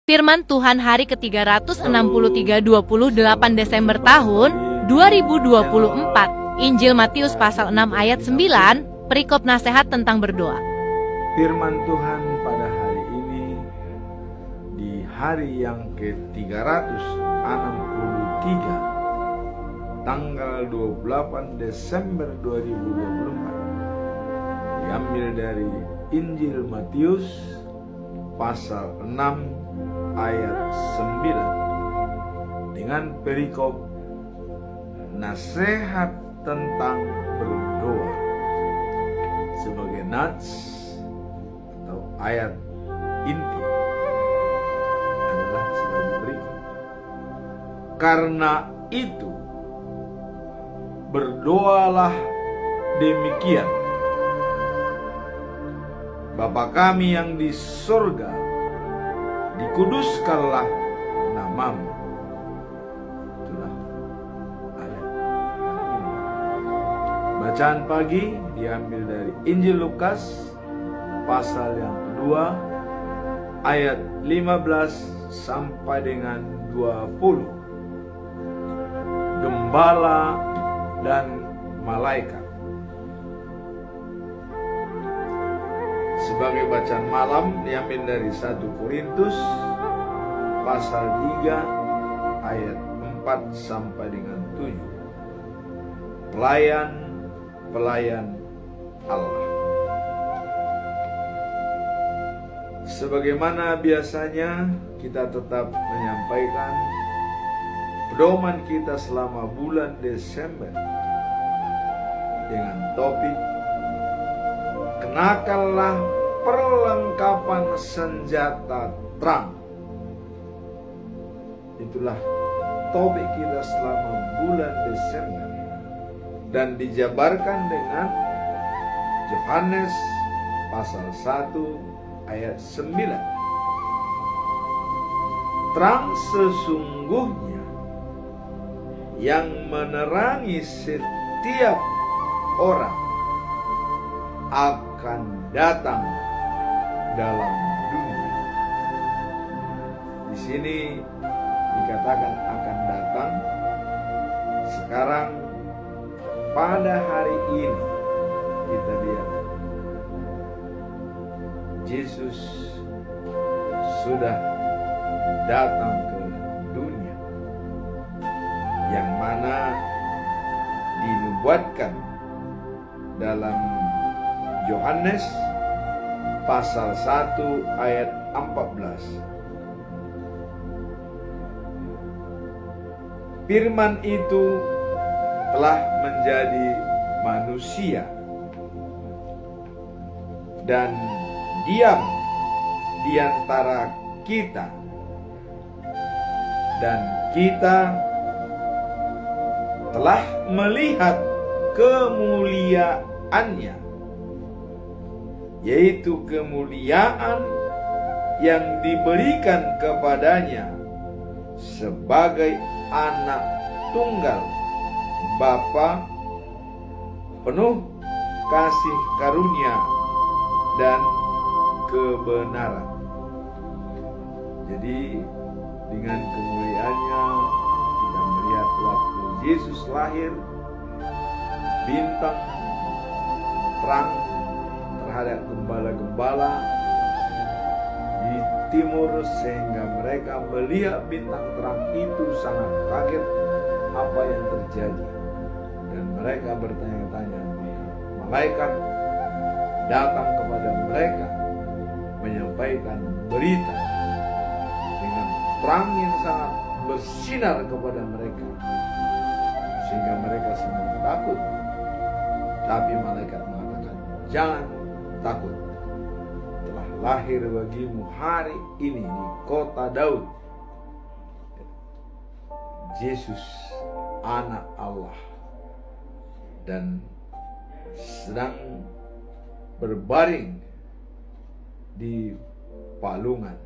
Firman Tuhan hari ke-363 28 Desember tahun 2024. Injil Matius pasal 6 ayat 9, perikop nasihat tentang berdoa. Firman Tuhan pada hari ini, di hari yang ke-363, tanggal 28 Desember 2024, diambil dari Injil Matius pasal 6 ayat 9 dengan perikop nasihat tentang berdoa sebagai nats atau ayat inti adalah sebagai berikut. Karena itu berdoalah demikian: Bapa kami yang di surga, dikuduskanlah namamu. Itulah ayat hari ini. Bacaan pagi diambil dari Injil Lukas pasal yang kedua ayat 15 sampai dengan 20. Gembala dan malaikat. Sebagai bacaan malam diambil dari 1 Korintus pasal 3 ayat 4 sampai dengan 7. Pelayan Allah. Sebagaimana biasanya kita tetap menyampaikan pedoman kita selama bulan Desember dengan topik kenakanlah perlengkapan senjata terang. Itulah topik kita selama bulan Desember dan dijabarkan dengan Yohanes pasal 1 ayat 9. Terang sesungguhnya yang menerangi setiap orang akan datang dalam dunia. Di sini dikatakan akan datang. Sekarang pada hari ini kita lihat Yesus sudah datang ke dunia, yang mana dinubuatkan dalam Yohanes pasal 1 ayat 14. Firman itu telah menjadi manusia dan diam di antara kita, dan kita telah melihat kemuliaannya, yaitu kemuliaan yang diberikan kepadanya sebagai anak tunggal Bapa, penuh kasih karunia dan kebenaran. Jadi dengan kemuliaannya kita melihat waktu Yesus lahir, bintang terang terhadap gembala-gembala di timur, sehingga mereka melihat bintang terang itu sangat kaget apa yang terjadi, dan mereka bertanya-tanya. Malaikat datang kepada mereka menyampaikan berita dengan terang yang sangat bersinar kepada mereka, sehingga mereka semua takut. Tapi malaikat mengatakan, jangan takut, telah lahir bagimu hari ini di kota Daud Yesus, anak Allah, dan sedang berbaring di palungan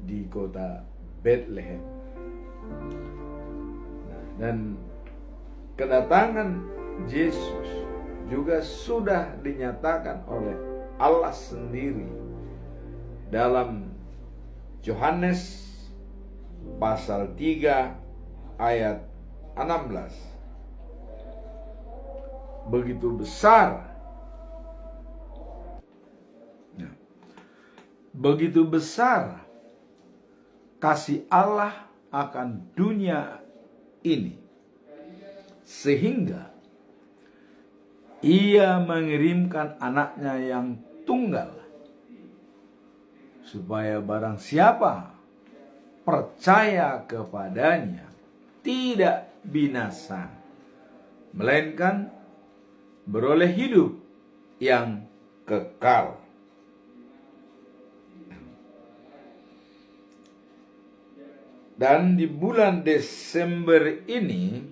di kota Bethlehem. Dan kedatangan Yesus juga sudah dinyatakan oleh Allah sendiri dalam Yohanes pasal 3 ayat 16. Begitu besar, begitu besar kasih Allah akan dunia ini, sehingga Ia mengirimkan anaknya yang tunggal, supaya barang siapa percaya kepadanya tidak binasa, melainkan beroleh hidup yang kekal. Dan di bulan Desember ini,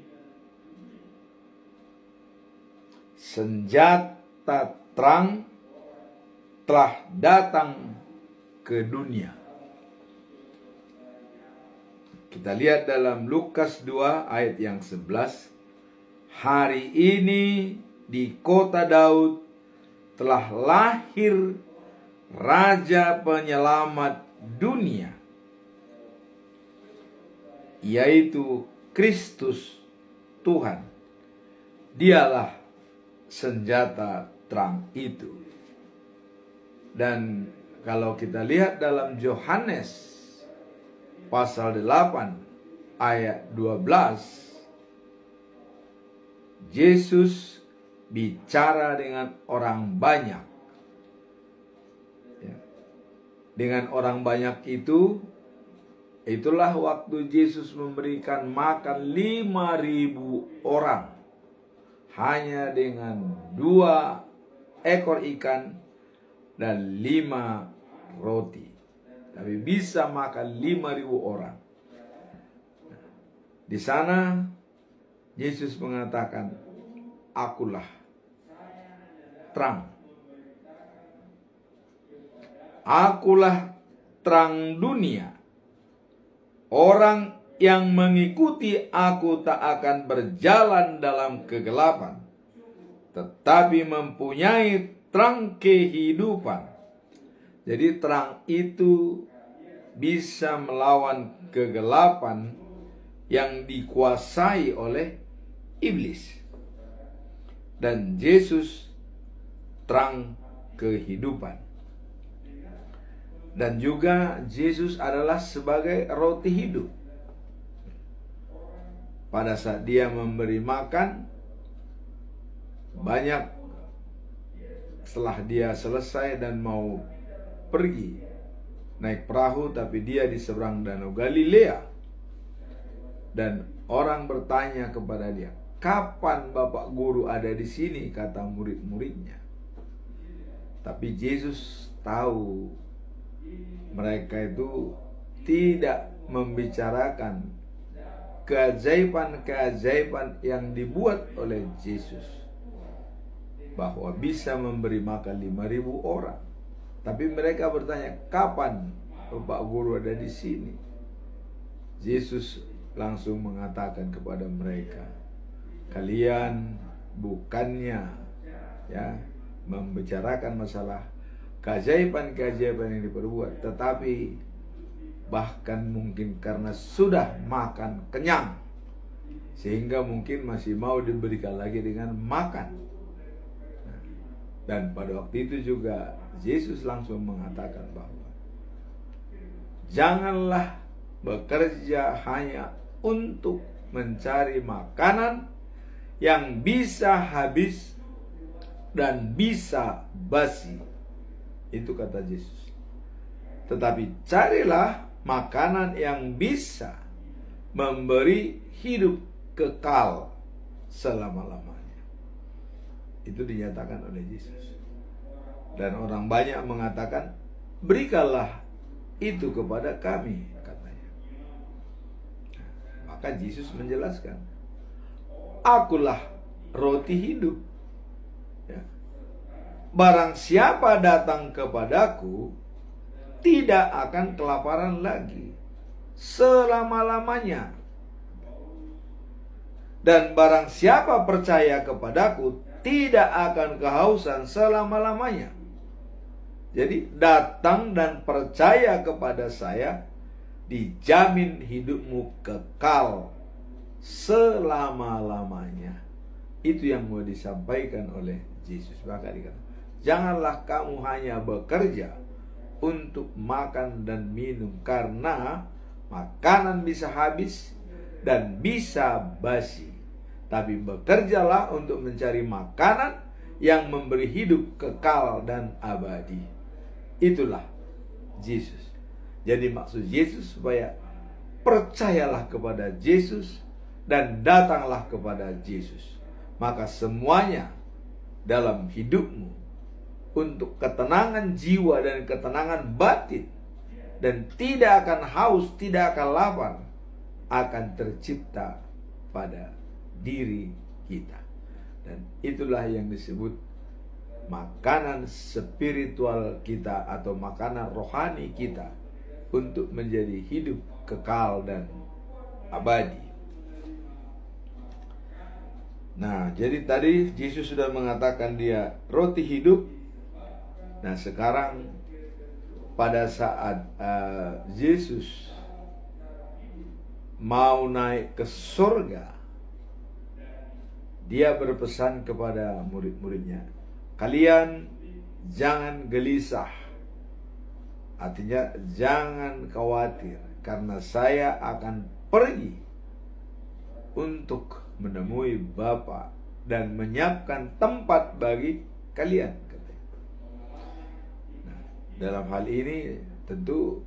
senjata terang telah datang ke dunia. Kita lihat dalam Lukas 2 ayat yang 11. Hari ini di kota Daud telah lahir Raja Penyelamat dunia, yaitu Kristus Tuhan. Dialah senjata terang itu. Dan kalau kita lihat dalam Yohanes pasal 8 ayat 12, Yesus bicara dengan orang banyak. Dengan orang banyak itu, itulah waktu Yesus memberikan makan 5.000 orang hanya dengan 2 ekor ikan dan 5 roti. Tapi bisa makan 5.000 orang. Di sana Yesus mengatakan, akulah terang. Akulah terang dunia. Orang yang mengikuti aku tak akan berjalan dalam kegelapan, tetapi mempunyai terang kehidupan. Jadi terang itu bisa melawan kegelapan yang dikuasai oleh iblis. Dan Yesus terang kehidupan. Dan juga Yesus adalah sebagai roti hidup. Pada saat dia memberi makan, banyak setelah dia selesai dan mau pergi naik perahu, tapi dia di seberang danau Galilea. Dan orang bertanya kepada dia, kapan Bapak Guru ada di sini? Kata murid-muridnya. Tapi Yesus tahu mereka itu tidak membicarakan keajaiban-keajaiban yang dibuat oleh Yesus, bahwa bisa memberi makan 5.000 orang. Tapi mereka bertanya, kapan Bapak Guru ada di sini? Yesus langsung mengatakan kepada mereka, kalian bukannya membicarakan masalah keajaiban-keajaiban yang diperbuat, tetapi bahkan mungkin karena sudah makan kenyang, sehingga mungkin masih mau diberikan lagi dengan makan. Dan pada waktu itu juga Yesus langsung mengatakan bahwa janganlah bekerja hanya untuk mencari makanan yang bisa habis dan bisa basi. Itu kata Yesus. Tetapi carilah makanan yang bisa memberi hidup kekal selama-lamanya. Itu dinyatakan oleh Yesus. Dan orang banyak mengatakan, berikanlah itu kepada kami, katanya. Maka Yesus menjelaskan, akulah roti hidup. Barang siapa datang kepadaku tidak akan kelaparan lagi selama-lamanya. Dan barang siapa percaya kepadaku tidak akan kehausan selama-lamanya. Jadi datang dan percaya kepada saya dijamin hidupmu kekal selama-lamanya. Itu yang mau disampaikan oleh Yesus. Maka dikatakan, janganlah kamu hanya bekerja untuk makan dan minum, karena makanan bisa habis dan bisa basi. Tapi bekerjalah untuk mencari makanan yang memberi hidup kekal dan abadi. Itulah Yesus. Jadi maksud Yesus supaya percayalah kepada Yesus dan datanglah kepada Yesus. Maka semuanya dalam hidupmu untuk ketenangan jiwa dan ketenangan batin, dan tidak akan haus, tidak akan lapar, akan tercipta pada diri kita. Dan itulah yang disebut makanan spiritual kita atau makanan rohani kita untuk menjadi hidup kekal dan abadi. Nah, jadi tadi Yesus sudah mengatakan dia roti hidup. Nah, sekarang pada saat Yesus mau naik ke surga, dia berpesan kepada murid-muridnya, kalian jangan gelisah. Artinya jangan khawatir, karena saya akan pergi untuk menemui Bapa dan menyiapkan tempat bagi kalian. Nah, dalam hal ini tentu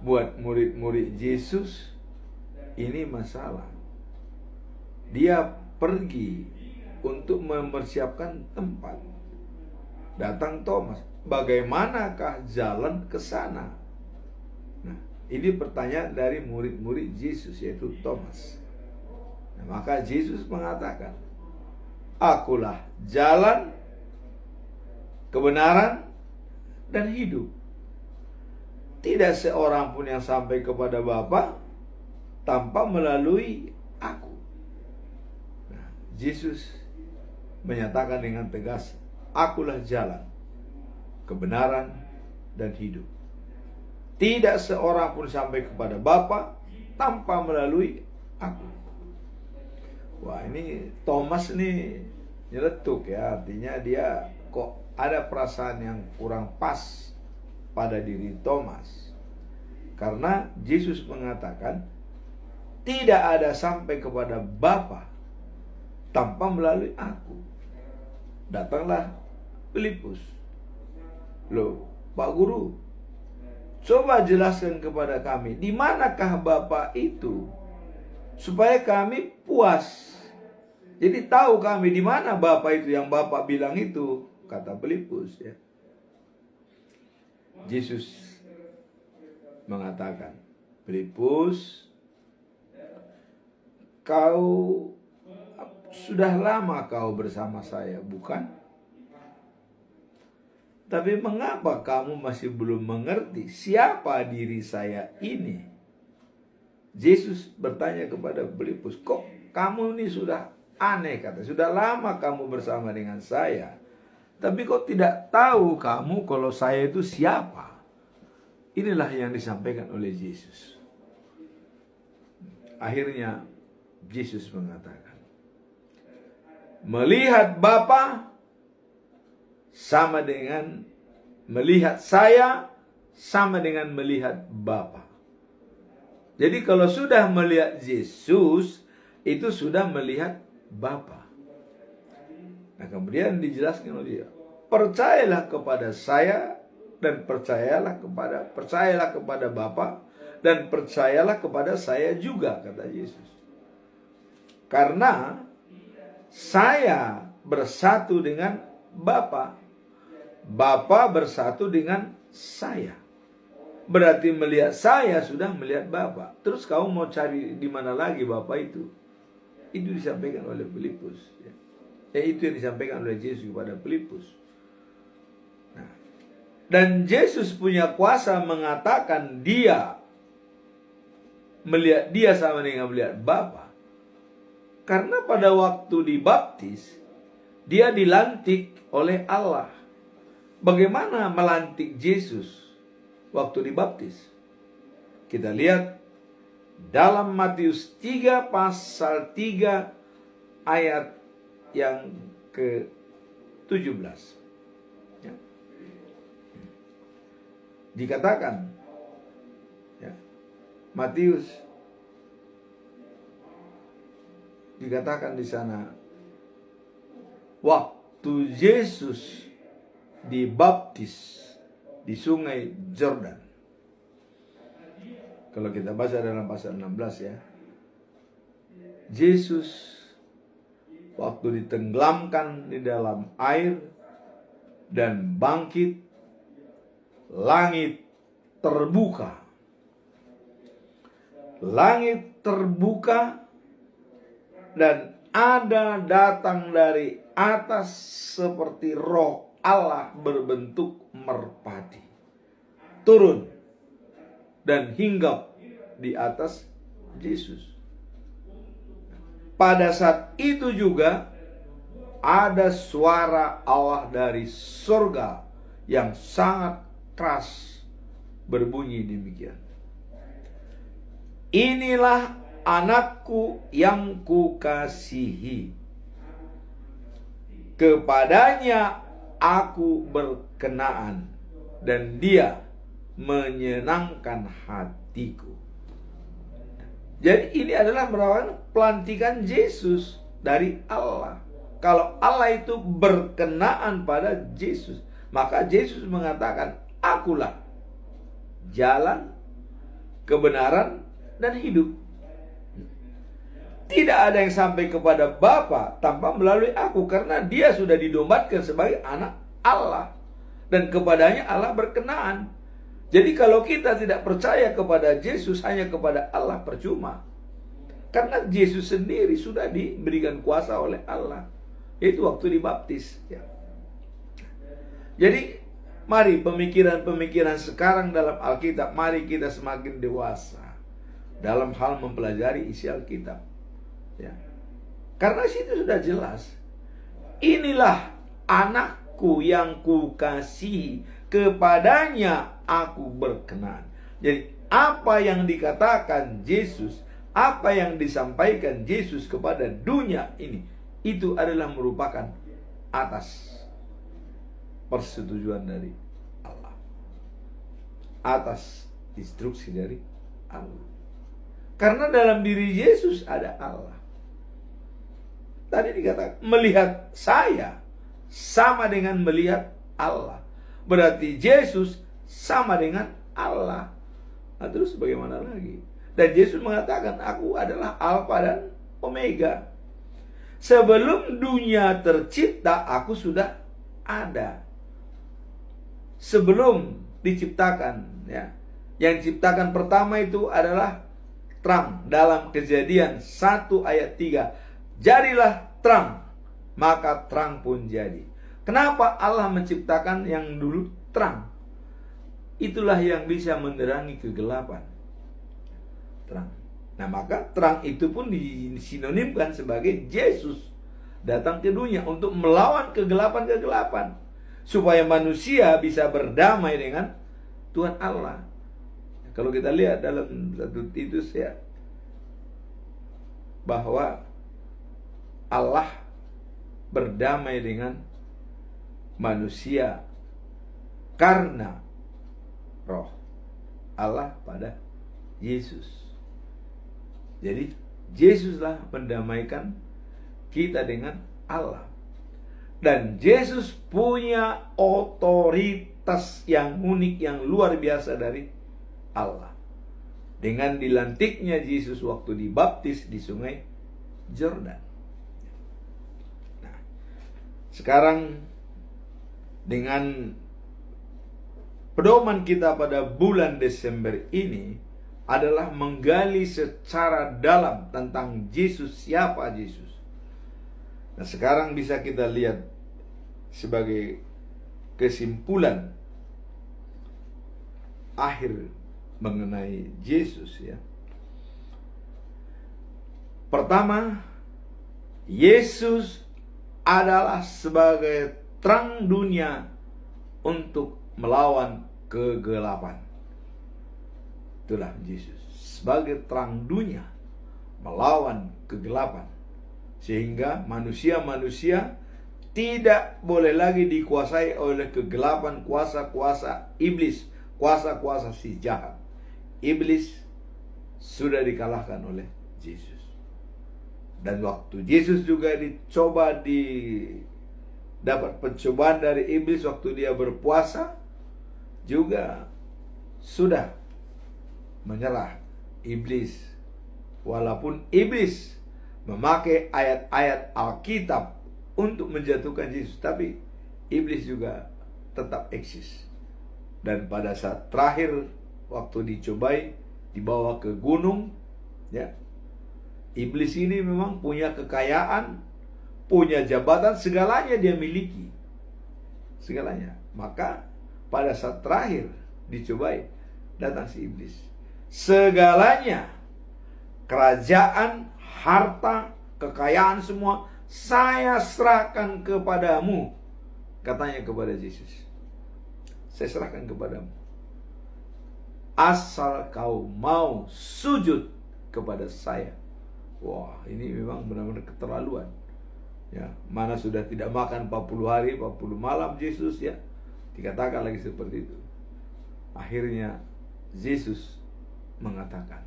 buat murid-murid Yesus ini masalah. Dia pergi untuk mempersiapkan tempat. Datang Thomas, bagaimanakah jalan ke sana? Nah, ini pertanyaan dari murid-murid Yesus, yaitu Thomas. Nah, maka Yesus mengatakan, akulah jalan, kebenaran, dan hidup. Tidak seorang pun yang sampai kepada Bapa tanpa melalui aku. Nah, Yesus menyatakan dengan tegas, akulah jalan, kebenaran, dan hidup. Tidak seorang pun sampai kepada Bapa tanpa melalui aku. Wah, ini Thomas nih nyeletuk ya. Artinya dia kok ada perasaan yang kurang pas pada diri Thomas. Karena Yesus mengatakan, tidak ada sampai kepada Bapa tanpa melalui aku. Datanglah Filipus. Loh, Pak Guru, coba jelaskan kepada kami, di manakah Bapa itu, supaya kami puas. Jadi tahu kami di mana Bapa itu yang Bapa bilang itu, kata Filipus ya. Yesus mengatakan, Filipus, kau sudah lama kau bersama saya, bukan? Tapi mengapa kamu masih belum mengerti siapa diri saya ini? Yesus bertanya kepada Filipus, kok kamu ini sudah aneh, kata, sudah lama kamu bersama dengan saya, tapi kok tidak tahu kamu kalau saya itu siapa? Inilah yang disampaikan oleh Yesus. Akhirnya Yesus mengatakan, melihat Bapa sama dengan melihat saya, sama dengan melihat Bapa. Jadi kalau sudah melihat Yesus, itu sudah melihat Bapa. Nah, kemudian dijelaskan oleh dia, percayalah kepada saya dan percayalah kepada Bapa dan percayalah kepada saya juga, kata Yesus. Karena saya bersatu dengan Bapa, Bapa bersatu dengan saya. Berarti melihat saya sudah melihat Bapa. Terus kamu mau cari di mana lagi Bapa itu? Itu disampaikan oleh Filipus. Itu yang disampaikan oleh Yesus kepada Filipus. Nah, dan Yesus punya kuasa mengatakan dia melihat dia sama dengan melihat Bapa. Karena pada waktu dibaptis, dia dilantik oleh Allah. Bagaimana melantik Yesus waktu dibaptis? Kita lihat dalam Matius 3 pasal 3 ayat yang ke-17. Ya. Dikatakan, ya, Matius dikatakan di sana, waktu Yesus dibaptis di sungai Jordan. Kalau kita baca dalam pasal 16 ya, Yesus waktu ditenggelamkan di dalam air dan bangkit, langit terbuka. Langit terbuka dan ada datang dari atas seperti roh Allah berbentuk merpati, turun dan hinggap di atas Yesus. Pada saat itu juga ada suara Allah dari surga yang sangat keras berbunyi demikian. Inilah anakku yang kukasihi. Kepadanya aku berkenaan dan dia menyenangkan hatiku. Jadi ini adalah merupakan pelantikan Yesus dari Allah. Kalau Allah itu berkenaan pada Yesus, maka Yesus mengatakan, akulah jalan, kebenaran, dan hidup. Tidak ada yang sampai kepada Bapa tanpa melalui aku, karena dia sudah didobatkan sebagai anak Allah. Dan kepadanya Allah berkenaan. Jadi kalau kita tidak percaya kepada Yesus, hanya kepada Allah, percuma. Karena Yesus sendiri sudah diberikan kuasa oleh Allah, yaitu waktu dibaptis. Ya. Jadi mari pemikiran-pemikiran sekarang dalam Alkitab, mari kita semakin dewasa dalam hal mempelajari isi Alkitab. Ya. Karena situ sudah jelas, inilah anakku yang kukasihi, kepadanya aku berkenan. Jadi apa yang dikatakan Yesus, apa yang disampaikan Yesus kepada dunia ini, itu adalah merupakan atas persetujuan dari Allah, atas instruksi dari Allah. Karena dalam diri Yesus ada Allah. Tadi dikatakan, melihat saya sama dengan melihat Allah. Berarti Yesus sama dengan Allah. Nah, terus bagaimana lagi? Dan Yesus mengatakan, aku adalah Alfa dan Omega. Sebelum dunia tercipta, aku sudah ada. Sebelum diciptakan, ya. Yang diciptakan pertama itu adalah terang. Dalam Kejadian 1 ayat 3. Jadilah terang, maka terang pun jadi. Kenapa Allah menciptakan yang dulu terang? Itulah yang bisa menerangi kegelapan. Terang. Nah, maka terang itu pun disinonimkan sebagai Yesus datang ke dunia untuk melawan kegelapan-kegelapan, supaya manusia bisa berdamai dengan Tuhan Allah. Kalau kita lihat dalam 1 Titus ya, bahwa Allah berdamai dengan manusia karena roh Allah pada Yesus. Jadi Yesuslah mendamaikan kita dengan Allah. Dan Yesus punya otoritas yang unik, yang luar biasa dari Allah. Dengan dilantiknya Yesus waktu dibaptis di sungai Jordan. Nah, sekarang dengan pedoman kita pada bulan Desember ini adalah menggali secara dalam tentang Yesus, siapa Yesus. Nah, sekarang bisa kita lihat sebagai kesimpulan akhir mengenai Yesus ya. Pertama, Yesus adalah sebagai terang dunia untuk melawan kegelapan. Itulah Yesus sebagai terang dunia melawan kegelapan, sehingga manusia-manusia tidak boleh lagi dikuasai oleh kegelapan, kuasa-kuasa iblis, kuasa-kuasa si jahat. Iblis sudah dikalahkan oleh Yesus. Dan waktu Yesus juga dapat pencobaan dari iblis waktu dia berpuasa, juga sudah menyerah iblis. Walaupun iblis memakai ayat-ayat Alkitab untuk menjatuhkan Yesus, tapi iblis juga tetap eksis. Dan pada saat terakhir waktu dicobai, dibawa ke gunung, ya, iblis ini memang punya kekayaan, punya jabatan, segalanya dia miliki, segalanya. Maka pada saat terakhir dicobai, datang si iblis, segalanya, kerajaan, harta, kekayaan semua saya serahkan kepadamu, katanya kepada Yesus. Saya serahkan kepadamu, asal kau mau sujud kepada saya. Wah, ini memang benar-benar keterlaluan. Ya, mana sudah tidak makan 40 hari 40 malam Yesus, ya. Dikatakan lagi seperti itu. Akhirnya Yesus mengatakan,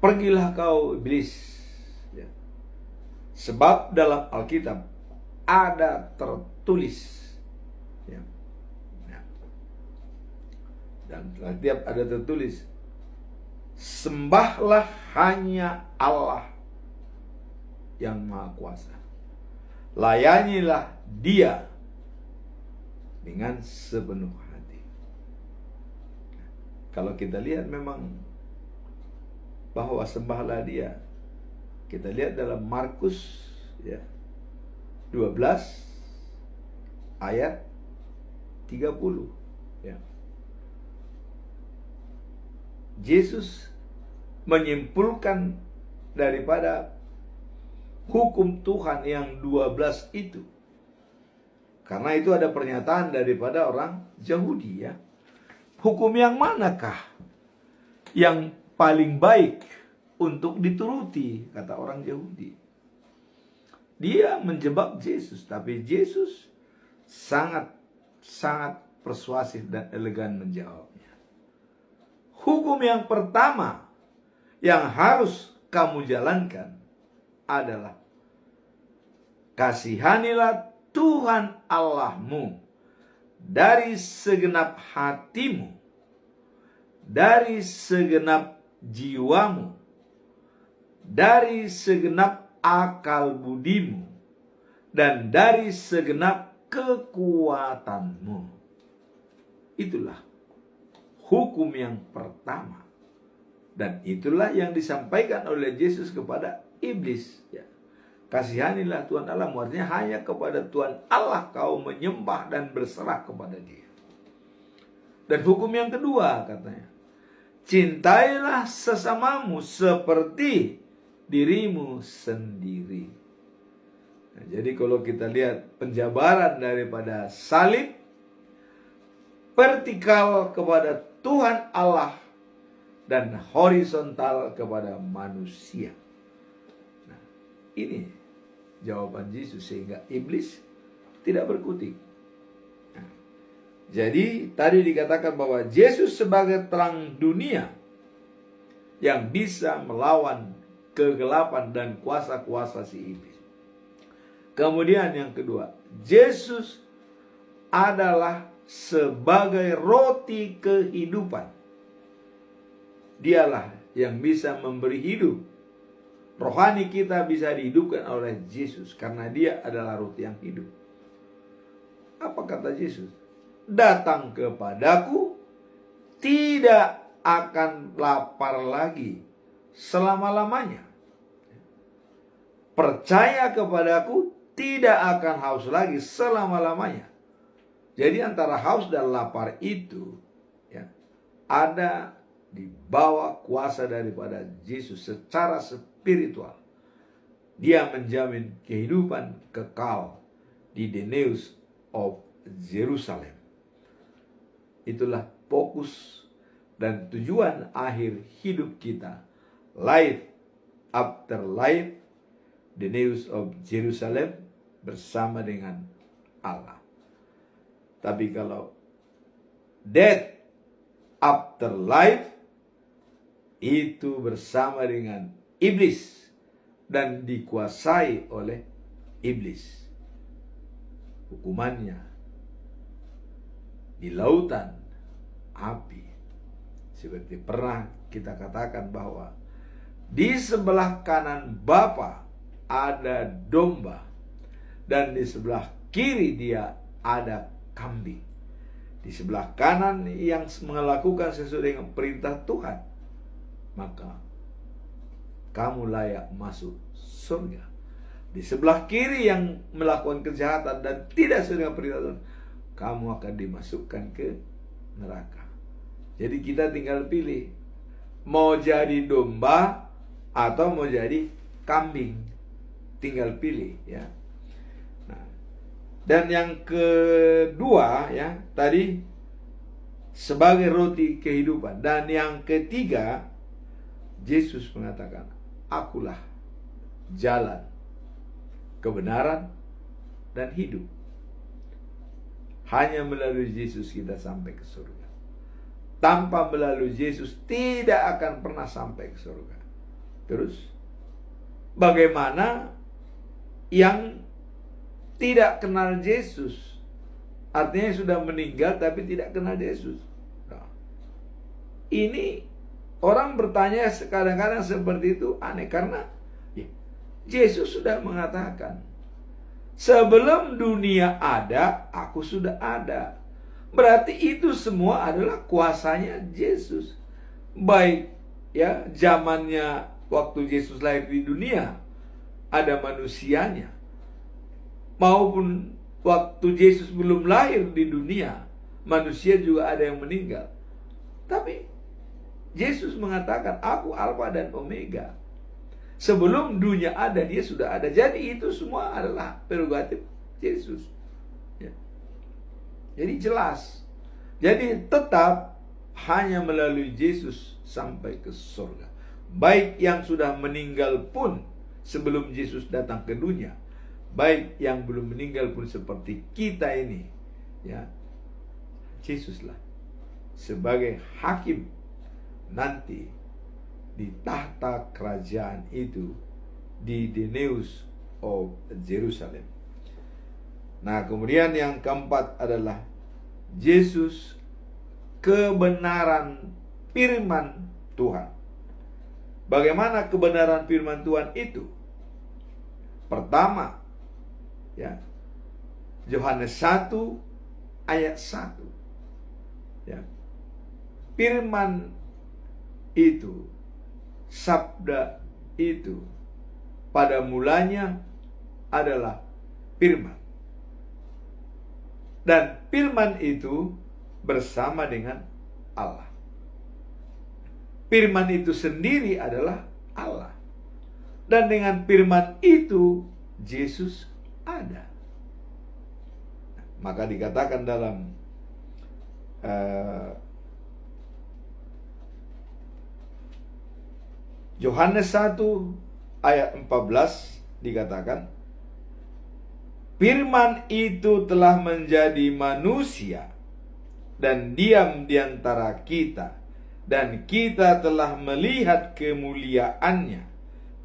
pergilah kau iblis, ya. Sebab dalam Alkitab ada tertulis, ya. Ya. Dan setiap ada tertulis, sembahlah hanya Allah yang Maha Kuasa, layanilah Dia dengan sepenuh hati. Kalau kita lihat memang bahwa sembahlah Dia, kita lihat dalam Markus, ya, 12 ayat 30, ya. Yesus menyimpulkan daripada hukum Tuhan yang 12 itu. Karena itu ada pernyataan daripada orang Yahudi, ya. Hukum yang manakah yang paling baik untuk dituruti, kata orang Yahudi. Dia menjebak Yesus, tapi Yesus sangat persuasif dan elegan menjawabnya. Hukum yang pertama yang harus kamu jalankan adalah kasihanilah Tuhan Allahmu dari segenap hatimu, dari segenap jiwamu, dari segenap akal budimu, dan dari segenap kekuatanmu. Itulah hukum yang pertama. Dan itulah yang disampaikan oleh Yesus kepada iblis, ya. Kasihanilah Tuhan Allahmu, artinya hanya kepada Tuhan Allah kau menyembah dan berserah kepada Dia. Dan hukum yang kedua katanya, cintailah sesamamu seperti dirimu sendiri. Nah, jadi kalau kita lihat penjabaran daripada salib, vertikal kepada Tuhan Allah dan horizontal kepada manusia. Nah, ini jawaban Yesus sehingga iblis tidak berkutik. Nah, jadi tadi dikatakan bahwa Yesus sebagai terang dunia yang bisa melawan kegelapan dan kuasa-kuasa si iblis. Kemudian yang kedua, Yesus adalah sebagai roti kehidupan. Dialah yang bisa memberi hidup. Rohani kita bisa dihidupkan oleh Yesus karena Dia adalah roti yang hidup. Apa kata Yesus? Datang kepadaku, tidak akan lapar lagi selama-lamanya. Percaya kepadaku, tidak akan haus lagi selama-lamanya. Jadi antara haus dan lapar itu, ya, ada di bawah kuasa daripada Yesus secara spiritual. Dia menjamin kehidupan kekal di the news of Jerusalem. Itulah fokus dan tujuan akhir hidup kita. Life after life, the news of Jerusalem, bersama dengan Allah. Tapi kalau death after life, itu bersama dengan iblis dan dikuasai oleh iblis. Hukumannya di lautan api. Seperti pernah kita katakan bahwa di sebelah kanan Bapa ada domba, dan di sebelah kiri dia ada kambing. Di sebelah kanan yang melakukan sesuai dengan perintah Tuhan, maka kamu layak masuk surga. Di sebelah kiri yang melakukan kejahatan dan tidak sesuai dengan perintah Tuhan, kamu akan dimasukkan ke neraka. Jadi kita tinggal pilih, mau jadi domba atau mau jadi kambing. Tinggal pilih, ya. Nah, dan yang kedua, ya, tadi sebagai roti kehidupan. Dan yang ketiga, Yesus mengatakan, akulah jalan, kebenaran, dan hidup. Hanya melalui Yesus kita sampai ke surga. Tanpa melalui Yesus tidak akan pernah sampai ke surga. Terus, bagaimana yang tidak kenal Yesus? Artinya sudah meninggal tapi tidak kenal Yesus. Nah, ini orang bertanya kadang-kadang seperti itu aneh, karena Yesus sudah mengatakan, sebelum dunia ada, aku sudah ada. Berarti itu semua adalah kuasanya Yesus. Baik, ya, zamannya waktu Yesus lahir di dunia, ada manusianya. Maupun waktu Yesus belum lahir di dunia, manusia juga ada yang meninggal. Tapi Yesus mengatakan, aku Alfa dan Omega. Sebelum dunia ada, dia sudah ada. Jadi itu semua adalah prerogatif Yesus, ya. Jadi jelas. Jadi tetap hanya melalui Yesus sampai ke surga. Baik yang sudah meninggal pun sebelum Yesus datang ke dunia, baik yang belum meninggal pun seperti kita ini, ya, Yesuslah sebagai hakim nanti di tahta kerajaan itu di the news of Jerusalem. Nah, kemudian yang keempat adalah Yesus kebenaran firman Tuhan. Bagaimana kebenaran firman Tuhan itu? Pertama, ya, Yohanes 1 ayat 1. Ya. Firman itu, sabda itu, pada mulanya adalah firman. Dan firman itu bersama dengan Allah. Firman itu sendiri adalah Allah. Dan dengan firman itu Yesus ada. Maka dikatakan dalam Yohanes 1 ayat 14 dikatakan, firman itu telah menjadi manusia dan diam di antara kita, dan kita telah melihat kemuliaannya,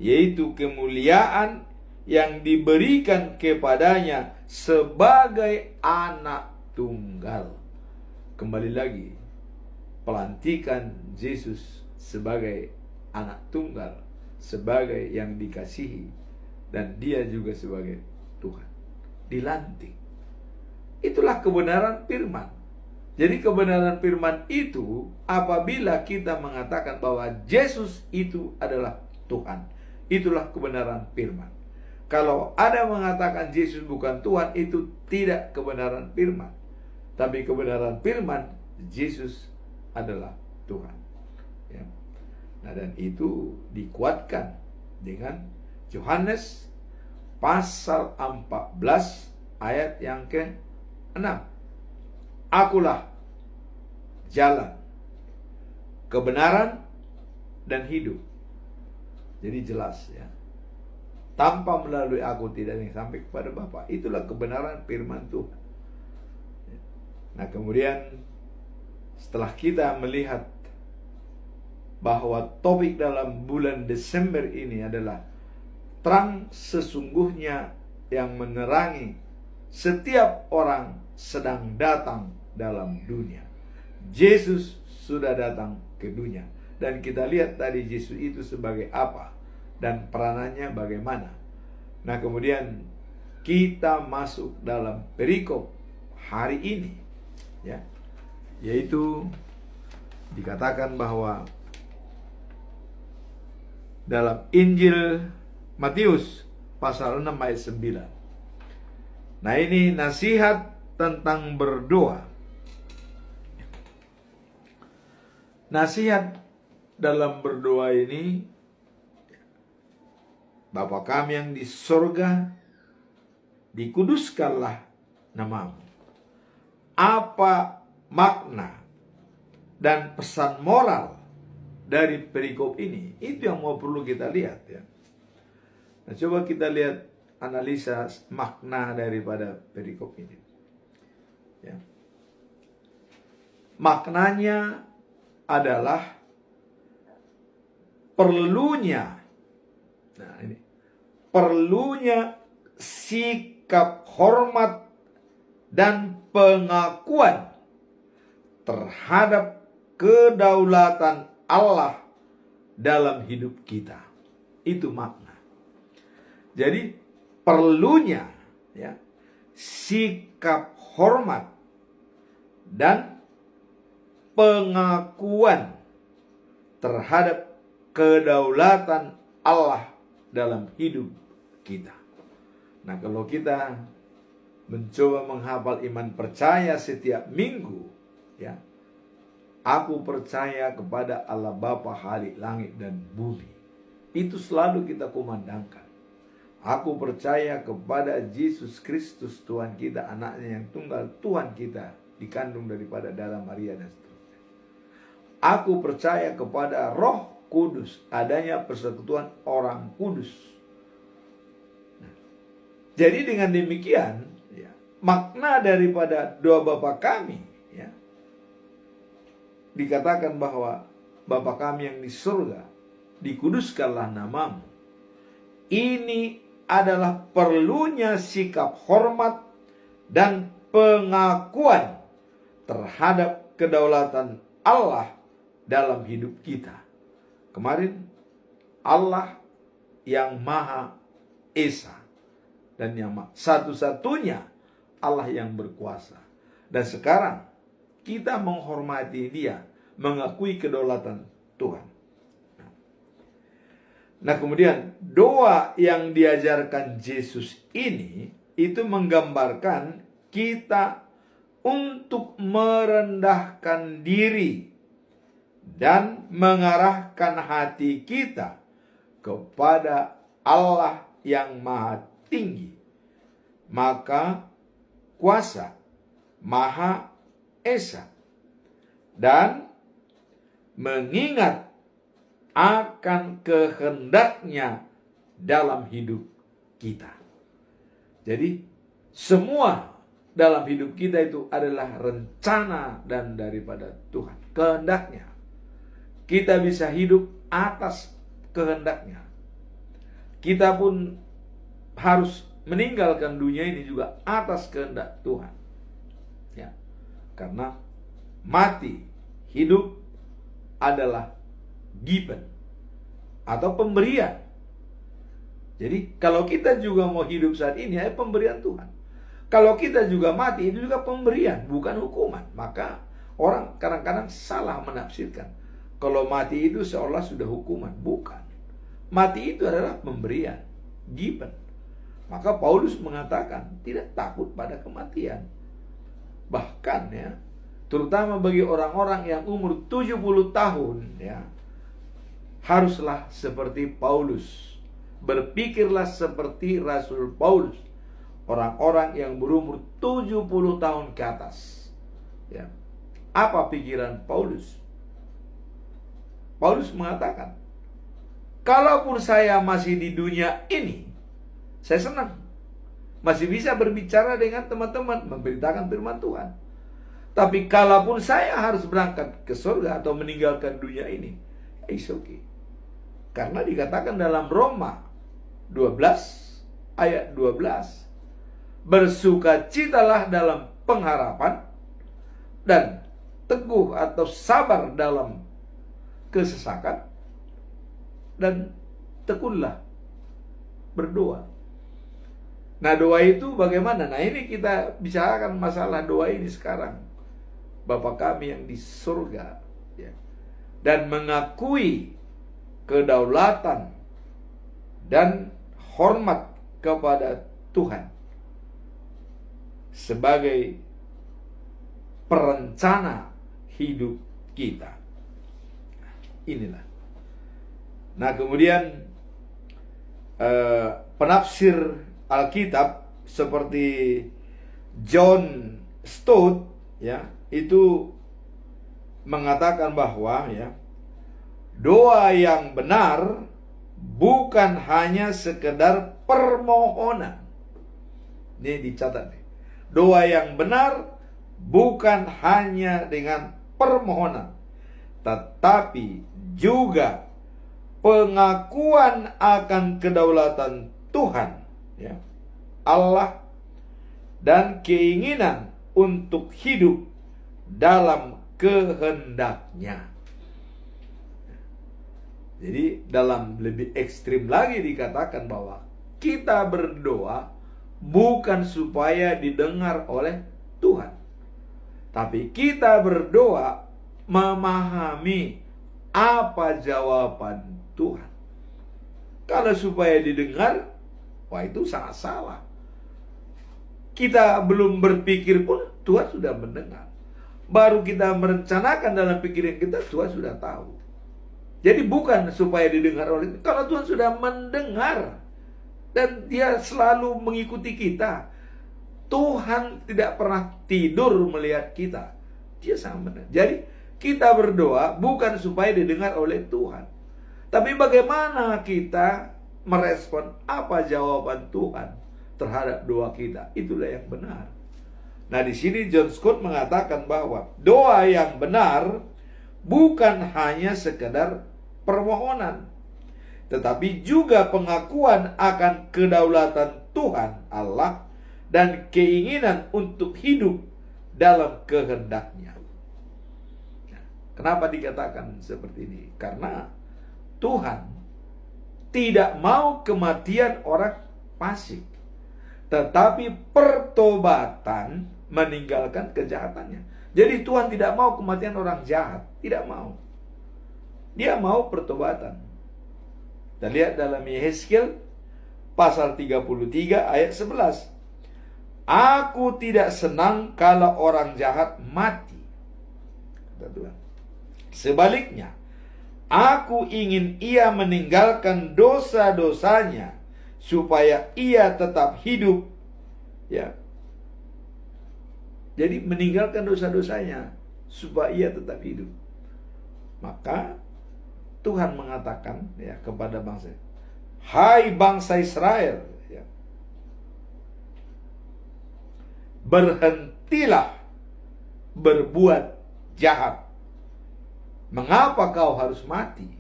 yaitu kemuliaan yang diberikan kepadanya sebagai anak tunggal. Kembali lagi, pelantikan Yesus sebagai anak tunggal, sebagai yang dikasihi, dan dia juga sebagai Tuhan. Dilantik. Itulah kebenaran firman. Jadi kebenaran firman itu apabila kita mengatakan bahwa Yesus itu adalah Tuhan. Itulah kebenaran firman. Kalau ada mengatakan Yesus bukan Tuhan, itu tidak kebenaran firman. Tapi kebenaran firman, Yesus adalah Tuhan. Ya. Nah, dan itu dikuatkan dengan Yohanes pasal 14 ayat yang ke-6. Akulah jalan, kebenaran, dan hidup. Jadi jelas ya. Tanpa melalui aku tidak ada yang sampai kepada Bapa. Itulah kebenaran firman Tuhan. Nah kemudian setelah kita melihat bahwa topik dalam bulan Desember ini adalah terang sesungguhnya yang menerangi setiap orang sedang datang dalam dunia. Yesus sudah datang ke dunia. Dan kita lihat tadi Yesus itu sebagai apa dan peranannya bagaimana. Nah kemudian kita masuk dalam perikop hari ini ya, yaitu dikatakan bahwa dalam Injil Matius pasal 6 ayat 9. Nah ini nasihat tentang berdoa. Nasihat dalam berdoa ini, Bapa kami yang di sorga, dikuduskanlah namamu. Apa makna dan pesan moral dari perikop ini? Itu yang mau perlu kita lihat ya. Nah, coba kita lihat analisa makna daripada perikop ini. Ya. Maknanya adalah perlunya, nah ini, perlunya sikap hormat dan pengakuan terhadap kedaulatan Allah dalam hidup kita. Itu makna. Jadi perlunya ya, sikap hormat dan pengakuan terhadap kedaulatan Allah dalam hidup kita. Nah, kalau kita mencoba menghafal iman percaya setiap minggu, ya, aku percaya kepada Allah Bapa Khalik langit dan bumi. Itu selalu kita kumandangkan. Aku percaya kepada Yesus Kristus Tuhan kita, anaknya yang tunggal, Tuhan kita, dikandung daripada darah Maria dan seterusnya. Aku percaya kepada Roh Kudus, adanya persekutuan orang kudus. Nah, jadi dengan demikian, ya, makna daripada doa Bapa kami, ya, dikatakan bahwa Bapa kami yang di surga, dikuduskanlah namamu. Ini adalah perlunya sikap hormat dan pengakuan terhadap kedaulatan Allah dalam hidup kita. Kemarin Allah yang Maha Esa dan yang satu-satunya Allah yang berkuasa. Dan sekarang kita menghormati Dia, mengakui kedaulatan Tuhan. Nah kemudian doa yang diajarkan Yesus ini itu menggambarkan kita untuk merendahkan diri dan mengarahkan hati kita kepada Allah yang Maha Tinggi, Maka Kuasa, Maha Esa, dan mengingat akan kehendaknya dalam hidup kita. Jadi semua dalam hidup kita itu adalah rencana dan daripada Tuhan, kehendaknya. Kita bisa hidup atas kehendaknya. Kita pun harus meninggalkan dunia ini juga atas kehendak Tuhan. Ya. Karena mati, hidup adalah given atau pemberian. Jadi kalau kita juga mau hidup saat ini, ya pemberian Tuhan. Kalau kita juga mati, itu juga pemberian, bukan hukuman. Maka orang kadang-kadang salah menafsirkan. Kalau mati itu seolah sudah hukuman. Bukan. Mati itu adalah pemberian. Given. Maka Paulus mengatakan tidak takut pada kematian. Bahkan ya, terutama bagi orang-orang yang umur 70 tahun ya, haruslah seperti Paulus. Berpikirlah seperti Rasul Paulus. Orang-orang yang berumur 70 tahun ke atas. Ya. Apa pikiran Paulus? Paulus mengatakan, kalaupun saya masih di dunia ini, saya senang. Masih bisa berbicara dengan teman-teman, memberitakan firman Tuhan. Tapi kalaupun saya harus berangkat ke surga atau meninggalkan dunia ini, it's okay. Karena dikatakan dalam Roma 12 ayat 12, bersukacitalah dalam pengharapan dan teguh atau sabar dalam kesesakan, dan tekunlah berdoa. Nah, doa itu bagaimana? Nah, ini kita bicarakan masalah doa ini sekarang. Bapa kami yang di surga, ya, dan mengakui kedaulatan dan hormat kepada Tuhan sebagai perencana hidup kita. Inilah. Nah, kemudian penafsir Alkitab seperti John Stott, ya, itu mengatakan bahwa, ya, doa yang benar bukan hanya sekedar permohonan. Ini dicatat nih. Doa yang benar bukan hanya dengan permohonan, tetapi juga pengakuan akan kedaulatan Tuhan, ya, Allah, dan keinginan untuk hidup dalam kehendaknya. Jadi dalam lebih ekstrim lagi dikatakan bahwa kita berdoa bukan supaya didengar oleh Tuhan, tapi kita berdoa memahami apa jawaban Tuhan. Kalau supaya didengar, wah, itu sangat salah. Kita belum berpikir pun Tuhan sudah mendengar. Baru kita merencanakan dalam pikiran kita, Tuhan sudah tahu. Jadi bukan supaya didengar oleh, kalau Tuhan sudah mendengar dan Dia selalu mengikuti kita. Tuhan tidak pernah tidur melihat kita. Dia sangat mendengar. Jadi kita berdoa bukan supaya didengar oleh Tuhan, tapi bagaimana kita merespon apa jawaban Tuhan terhadap doa kita. Itulah yang benar. Nah, di sini John Stott mengatakan bahwa doa yang benar bukan hanya sekedar permohonan, tetapi juga pengakuan akan kedaulatan Tuhan Allah dan keinginan untuk hidup dalam kehendaknya. Nah, kenapa dikatakan seperti ini? Karena Tuhan tidak mau kematian orang fasik, tetapi pertobatan meninggalkan kejahatannya. Jadi Tuhan tidak mau kematian orang jahat, tidak mau. Dia mau pertobatan. Kita lihat dalam Yehezkiel pasal 33 ayat 11. Aku tidak senang kalau orang jahat mati, kata Tuhan. Sebaliknya, aku ingin ia meninggalkan dosa-dosanya supaya ia tetap hidup, ya. Jadi meninggalkan dosa-dosanya supaya ia tetap hidup. Maka Tuhan mengatakan, ya, kepada bangsa, hai bangsa Israel, ya, berhentilah berbuat jahat. Mengapa kau harus mati?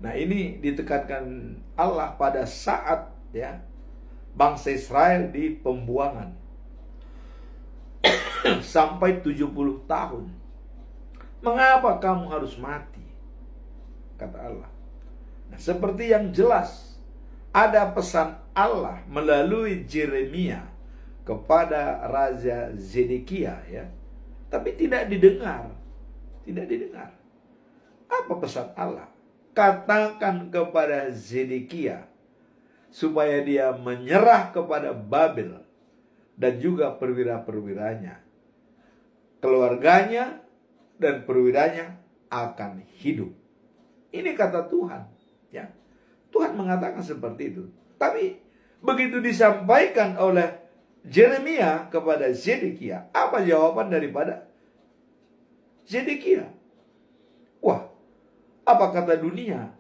Nah, ini ditekankan Allah pada saat, ya, bangsa Israel di pembuangan sampai 70 tahun. Mengapa kamu harus mati? Kata Allah. Nah, seperti yang jelas, ada pesan Allah melalui Yeremia kepada Raja Zedekia, ya, tapi tidak didengar. Tidak didengar. Apa pesan Allah? Katakan kepada Zedekia supaya dia menyerah kepada Babel dan juga perwira-perwiranya. Keluarganya dan perwiranya akan hidup. Ini kata Tuhan, ya. Tuhan mengatakan seperti itu. Tapi begitu disampaikan oleh Yeremia kepada Zedekia, apa jawaban daripada Zedekia? Wah, Apa kata dunia?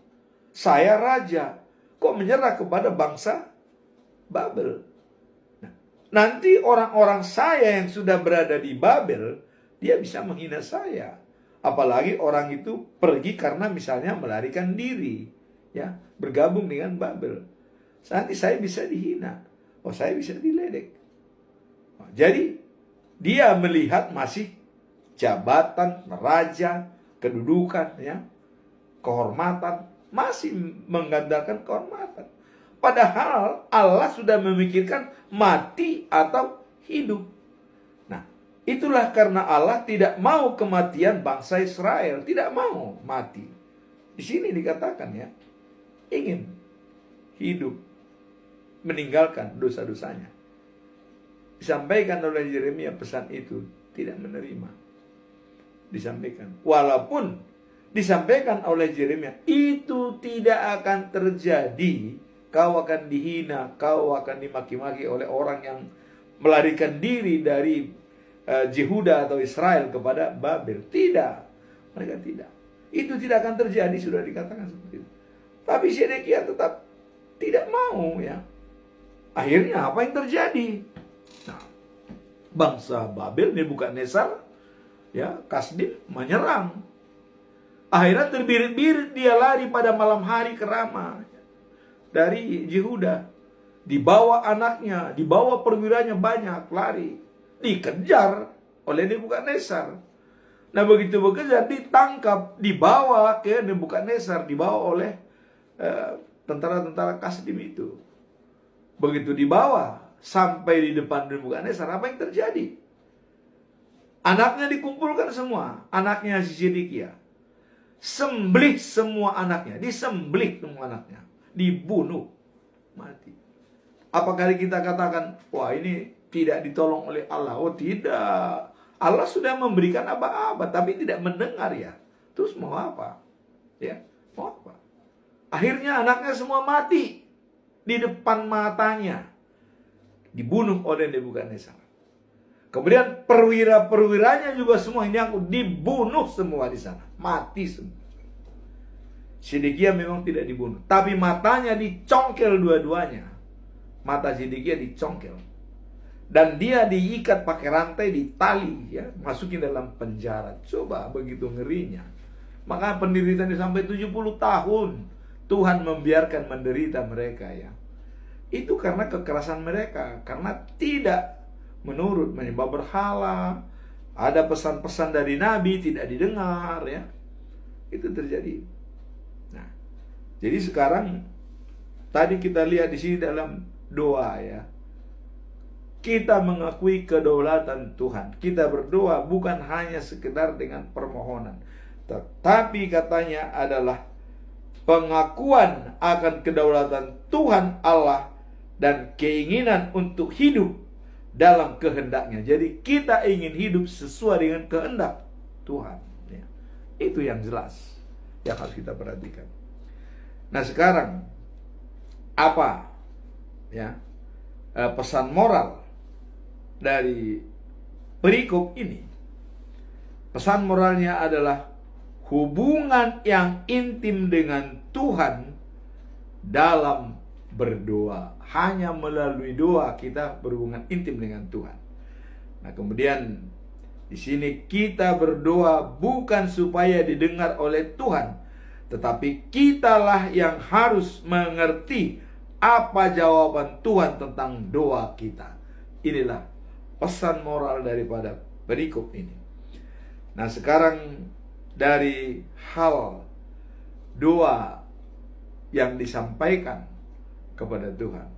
Saya raja. Kok menyerah kepada bangsa Babel? Nah, nanti orang-orang saya yang sudah berada di Babel, dia bisa menghina saya. Apalagi orang itu pergi karena misalnya melarikan diri, ya, bergabung dengan Babel. Nanti saya bisa dihina. Oh, saya bisa diledek. Nah, jadi dia melihat masih jabatan raja, kedudukan, ya, kehormatan, masih mengandalkan kehormatan. Padahal Allah sudah memikirkan mati atau hidup. Nah, itulah karena Allah tidak mau kematian bangsa Israel, tidak mau mati. Di sini dikatakan, ya, ingin hidup, meninggalkan dosa-dosanya. Disampaikan oleh Yeremia pesan itu, tidak menerima. Disampaikan. Walaupun disampaikan oleh Yeremia, itu tidak akan terjadi. Kau akan dihina, kau akan dimaki-maki oleh orang yang melarikan diri dari Yehuda atau Israel kepada Babel. Tidak. Mereka tidak. Itu tidak akan terjadi, sudah dikatakan seperti itu. Tapi Zedekia tetap tidak mau, ya. Akhirnya apa yang terjadi? Nah, bangsa Babel, Nebukadnezar, ya, Kasdim menyerang. Akhirnya terbirit-birit dia lari pada malam hari ke Rama dari Yehuda. Dibawa anaknya, dibawa perwiranya banyak, lari. Dikejar oleh Nebukadnezar. Nah, begitu bekejar, ditangkap, dibawa ke Nebukadnezar, dibawa oleh tentara-tentara Kasdim itu. Begitu dibawa sampai di depan Nebukadnezar, apa yang terjadi? Anaknya dikumpulkan semua, anaknya Zedekia. Sembelih semua anaknya, disembelih semua anaknya, dibunuh, mati. Apakah kita katakan, wah ini tidak ditolong oleh Allah? Oh tidak, Allah sudah memberikan apa-apa, tapi tidak mendengar, ya. Terus mau apa? Ya, mau apa? Akhirnya anaknya semua mati di depan matanya, dibunuh oleh Nebukadnezar. Kemudian perwira-perwiranya juga semua ini aku dibunuh semua di sana, mati semua. Zedekia memang tidak dibunuh, tapi matanya dicongkel dua-duanya. Mata Zedekia dicongkel, dan dia diikat pakai rantai, ditali, ya, masukin dalam penjara. Coba begitu ngerinya. Maka penderitaannya sampai 70 tahun. Tuhan membiarkan menderita mereka, ya. Itu karena kekerasan mereka, karena tidak menurut, menyembah berhala. Ada pesan-pesan dari Nabi tidak didengar, ya. Itu terjadi. Nah, jadi sekarang tadi kita lihat di sini dalam doa, ya. Kita mengakui kedaulatan Tuhan. Kita berdoa bukan hanya sekedar dengan permohonan, tetapi katanya adalah pengakuan akan kedaulatan Tuhan Allah dan keinginan untuk hidup dalam kehendaknya. Jadi kita ingin hidup sesuai dengan kehendak Tuhan, ya. Itu yang jelas yang harus kita perhatikan. Nah, sekarang apa, ya, pesan moral dari perikop ini? Pesan moralnya adalah hubungan yang intim dengan Tuhan dalam berdoa. Hanya melalui doa kita berhubungan intim dengan Tuhan. Nah, kemudian di sini kita berdoa bukan supaya didengar oleh Tuhan, tetapi kitalah yang harus mengerti apa jawaban Tuhan tentang doa kita. Inilah pesan moral daripada perikop ini. Nah, sekarang dari hal doa yang disampaikan kepada Tuhan,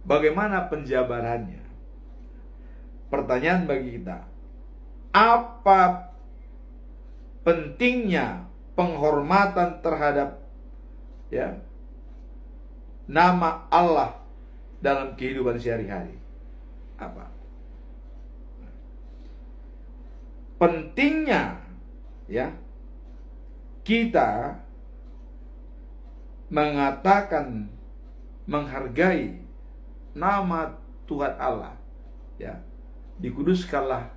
bagaimana penjabarannya? Pertanyaan bagi kita, apa pentingnya penghormatan terhadap, ya, nama Allah dalam kehidupan sehari-hari? Apa pentingnya, ya, kita mengatakan, menghargai nama Tuhan Allah, ya, dikuduskanlah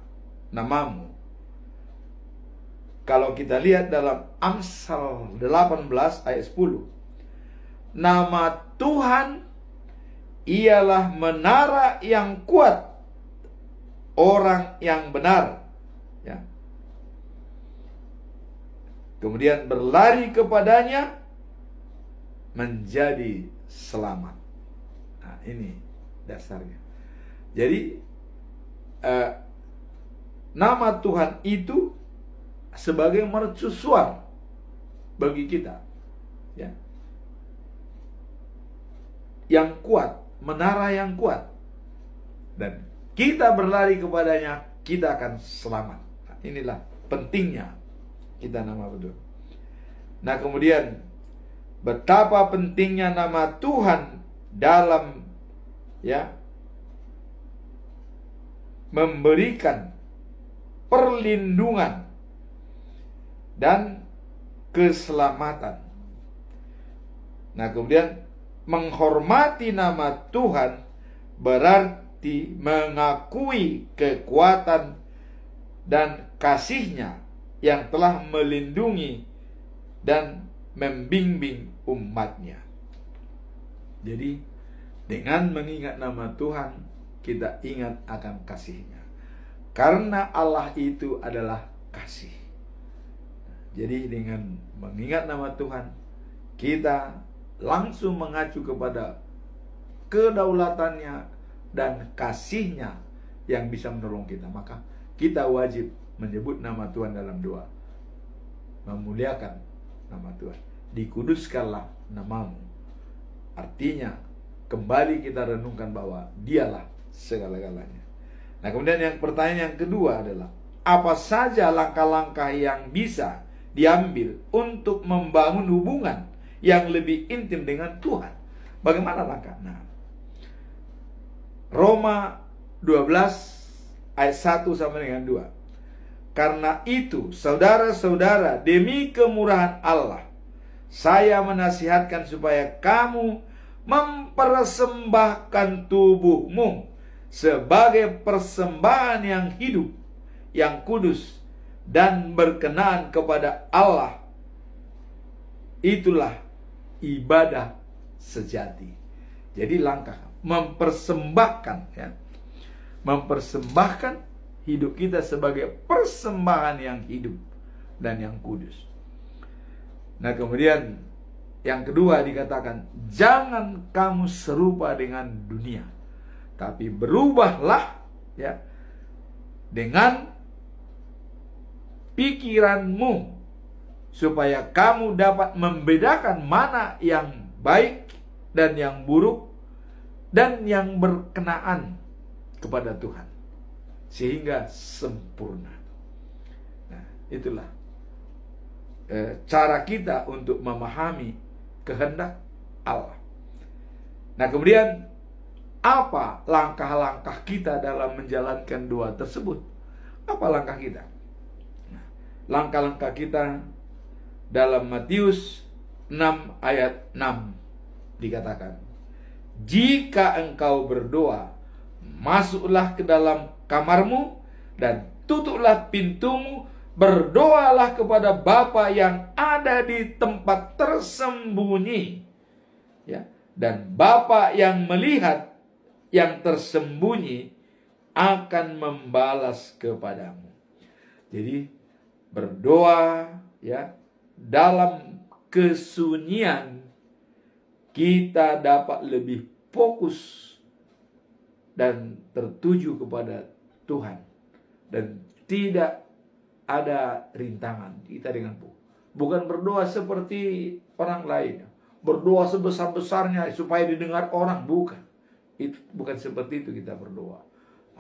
namamu. kalau kita lihat dalam Amsal 18 ayat 10, nama Tuhan ialah menara yang kuat orang yang benar, ya. Kemudian berlari kepadanya menjadi selamat. Nah, ini dasarnya. Jadi nama Tuhan itu sebagai mercusuar bagi kita, ya, yang kuat, menara yang kuat, dan kita berlari kepadanya, kita akan selamat. Nah, inilah pentingnya kita nama betul. Nah, kemudian betapa pentingnya nama Tuhan dalam, ya, memberikan perlindungan dan keselamatan. Nah, kemudian menghormati nama Tuhan berarti mengakui kekuatan dan kasih-Nya yang telah melindungi dan membimbing umat-Nya. Jadi dengan mengingat nama Tuhan, kita ingat akan kasih-Nya. Karena Allah itu adalah kasih. Jadi dengan mengingat nama Tuhan, kita langsung mengacu kepada kedaulatannya dan kasih-Nya yang bisa menolong kita. Maka kita wajib menyebut nama Tuhan dalam doa, memuliakan nama Tuhan. Dikuduskanlah namamu. Artinya kembali kita renungkan bahwa Dialah segala-galanya. Nah, kemudian yang pertanyaan yang kedua adalah, apa saja langkah-langkah yang bisa diambil untuk membangun hubungan yang lebih intim dengan Tuhan? Bagaimana langkah? Nah, Roma 12 ayat 1 sampai dengan 2. Karena itu, saudara-saudara, demi kemurahan Allah, saya menasihatkan supaya kamu mempersembahkan tubuhmu sebagai persembahan yang hidup, yang kudus, dan berkenan kepada Allah. Itulah ibadah sejati. Jadi langkah mempersembahkan, ya, mempersembahkan hidup kita sebagai persembahan yang hidup dan yang kudus. Nah, kemudian yang kedua dikatakan, jangan kamu serupa dengan dunia, tapi berubahlah, ya, dengan pikiranmu, supaya kamu dapat membedakan mana yang baik dan yang buruk dan yang berkenaan kepada Tuhan, sehingga sempurna. Nah, itulah cara kita untuk memahami kehendak Allah. Nah, kemudian apa langkah-langkah kita dalam menjalankan doa tersebut? Apa langkah kita? Nah, langkah-langkah kita dalam Matius 6 ayat 6 dikatakan, jika engkau berdoa, masuklah ke dalam kamarmu dan tutuplah pintumu, berdoalah kepada Bapa yang ada di tempat tersembunyi, ya, dan Bapa yang melihat yang tersembunyi akan membalas kepadamu. Jadi berdoa, ya, dalam kesunyian kita dapat lebih fokus dan tertuju kepada Tuhan, dan tidak ada rintangan kita dengan bukan berdoa seperti orang lain, berdoa sebesar-besarnya supaya didengar orang, bukan. Itu bukan seperti itu kita berdoa.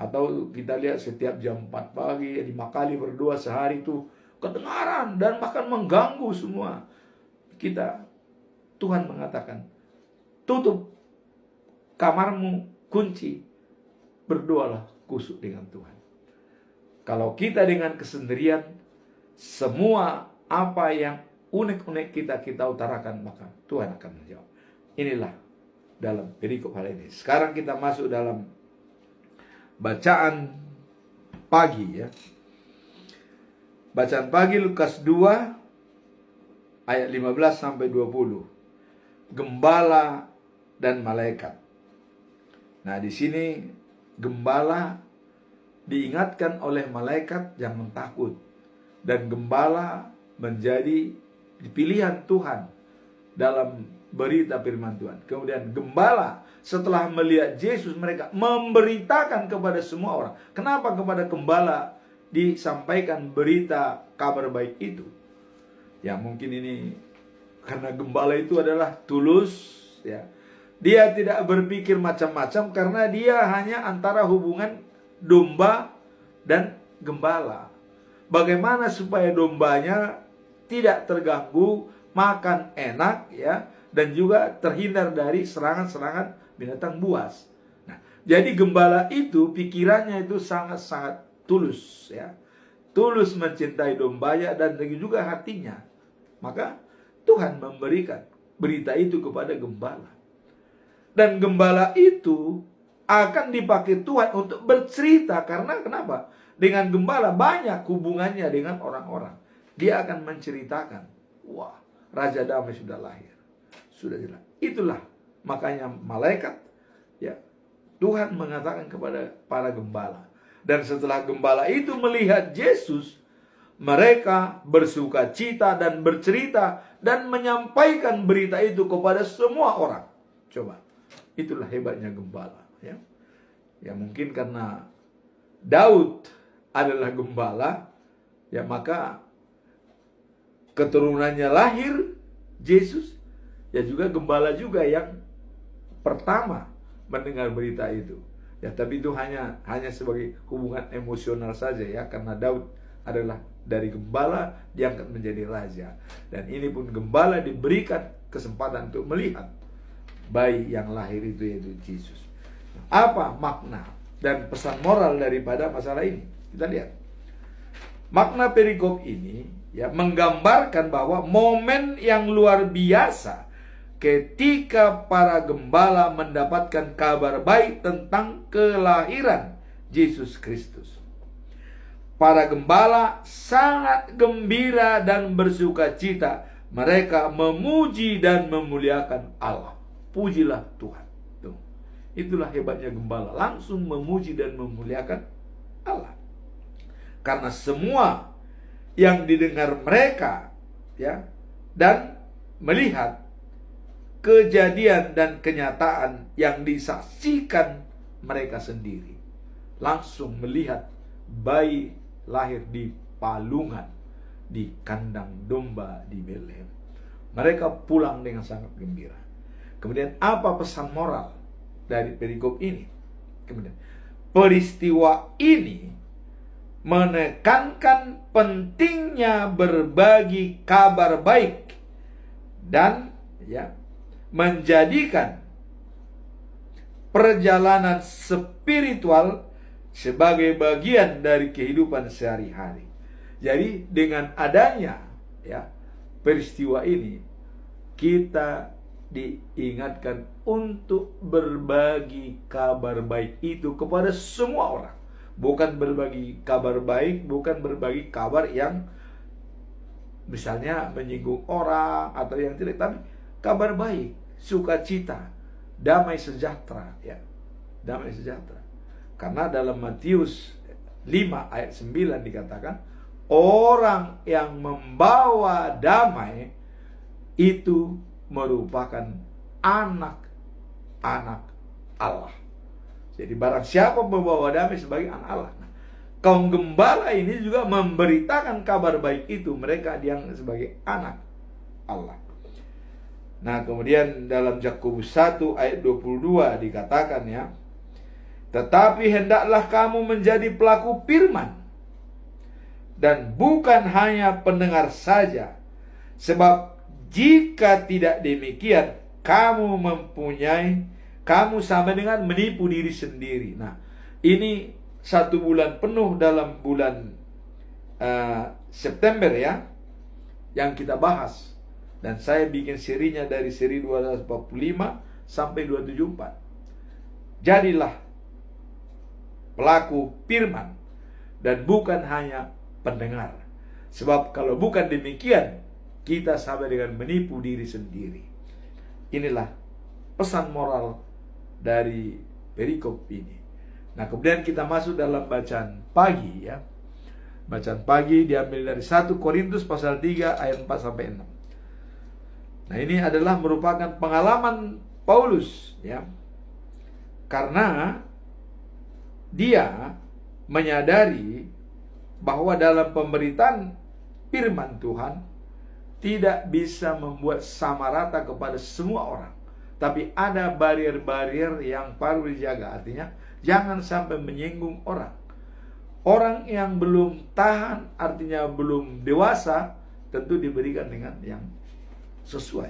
Atau kita lihat setiap jam 4 pagi 5 kali berdoa sehari itu kedengaran dan bahkan mengganggu semua kita. Tuhan mengatakan, tutup kamarmu, kunci, berdoalah kusuk dengan Tuhan. Kalau kita dengan kesendirian, semua apa yang unek-unek kita utarakan, maka Tuhan akan menjawab. Inilah dalam perikop hari ini. Sekarang kita masuk dalam bacaan pagi, ya. Bacaan pagi Lukas 2 ayat 15 sampai 20. Gembala dan malaikat. Nah, di sini gembala diingatkan oleh malaikat jangan takut, dan gembala menjadi pilihan Tuhan dalam berita firman Tuhan. Kemudian gembala setelah melihat Yesus, mereka memberitakan kepada semua orang. Kenapa kepada gembala disampaikan berita kabar baik itu? Ya, mungkin ini karena gembala itu adalah tulus, ya. Dia tidak berpikir macam-macam karena dia hanya antara hubungan domba dan gembala. Bagaimana supaya dombanya tidak terganggu, makan enak, ya, dan juga terhindar dari serangan-serangan binatang buas. Nah, jadi gembala itu pikirannya itu sangat-sangat tulus, ya. Tulus mencintai dombanya dan juga hatinya. Maka Tuhan memberikan berita itu kepada gembala. Dan gembala itu akan dipakai Tuhan untuk bercerita. Karena kenapa? Dengan gembala banyak hubungannya dengan orang-orang. Dia akan menceritakan, wah, Raja Damai sudah lahir. Sudah jelas. Itulah makanya malaikat, ya, Tuhan mengatakan kepada para gembala. Dan setelah gembala itu melihat Yesus, mereka bersuka cita dan bercerita dan menyampaikan berita itu kepada semua orang. Coba, itulah hebatnya gembala, ya. Ya, mungkin karena Daud adalah gembala, ya, maka keturunannya lahir Yesus, ya, juga gembala juga yang pertama mendengar berita itu. Ya, tapi itu hanya sebagai hubungan emosional saja, ya, karena Daud adalah dari gembala diangkat menjadi raja. Dan ini pun gembala diberikan kesempatan untuk melihat bayi yang lahir itu, yaitu Yesus. Apa makna dan pesan moral daripada masalah ini? Kita lihat. Makna perikop ini, ya, menggambarkan bahwa momen yang luar biasa ketika para gembala mendapatkan kabar baik tentang kelahiran Yesus Kristus. Para gembala sangat gembira dan bersuka cita. Mereka memuji dan memuliakan Allah. Pujilah Tuhan. Tuh. Itulah hebatnya gembala. Langsung memuji dan memuliakan Allah. Karena semua yang didengar mereka, ya, dan melihat kejadian dan kenyataan yang disaksikan mereka sendiri. Langsung melihat bayi lahir di palungan, di kandang domba di Betlehem. Mereka pulang dengan sangat gembira. Kemudian apa pesan moral dari perikop ini? Kemudian peristiwa ini menekankan pentingnya berbagi kabar baik dan, ya, menjadikan perjalanan spiritual sebagai bagian dari kehidupan sehari-hari. Jadi dengan adanya, ya, peristiwa ini, kita diingatkan untuk berbagi kabar baik itu kepada semua orang. Bukan berbagi kabar baik, bukan berbagi kabar yang misalnya menyinggung orang atau yang tidak, tapi kabar baik, sukacita, damai sejahtera, ya. Damai sejahtera. Karena dalam Matius 5 ayat 9 dikatakan, orang yang membawa damai itu merupakan anak-anak Allah. Jadi barang siapa membawa damai sebagai anak Allah. Nah, kaum gembala ini juga memberitakan kabar baik itu, mereka yang sebagai anak Allah. Nah, kemudian dalam Yakobus 1 ayat 22 dikatakan, ya, tetapi hendaklah kamu menjadi pelaku firman dan bukan hanya pendengar saja, sebab jika tidak demikian kamu sama dengan menipu diri sendiri. Nah, ini 1 bulan penuh dalam bulan September, ya, yang kita bahas. Dan saya bikin serinya dari seri 245 sampai 274. Jadilah pelaku firman dan bukan hanya pendengar, Sebab kalau bukan demikian, kita sama dengan menipu diri sendiri. Inilah pesan moral dari perikop ini. Nah, kemudian kita masuk dalam bacaan pagi ya. Bacaan pagi diambil dari 1 Korintus pasal 3 ayat 4 sampai 6. Nah, ini adalah merupakan pengalaman Paulus ya. Karena dia menyadari bahwa dalam pemberitaan firman Tuhan tidak bisa membuat sama rata kepada semua orang. Tapi ada barier-barier yang perlu dijaga. Artinya jangan sampai menyinggung orang. Orang yang belum tahan, artinya belum dewasa, tentu diberikan dengan yang sesuai.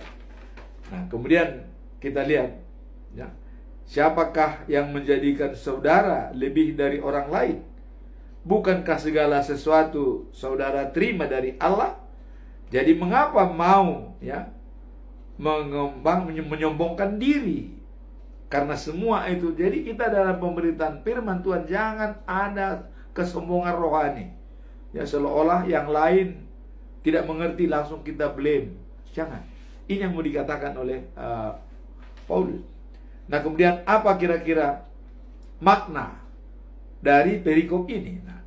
Nah, kemudian kita lihat ya, siapakah yang menjadikan saudara lebih dari orang lain? Bukankah segala sesuatu saudara terima dari Allah? Jadi mengapa mau ya menyombongkan diri? Karena semua itu, jadi kita dalam pemberitaan firman Tuhan jangan ada kesombongan rohani. Ya, seolah-olah yang lain tidak mengerti langsung kita blame. Jangan. Ini yang mau dikatakan oleh Paulus. Nah, kemudian apa kira-kira makna dari perikop ini? Nah,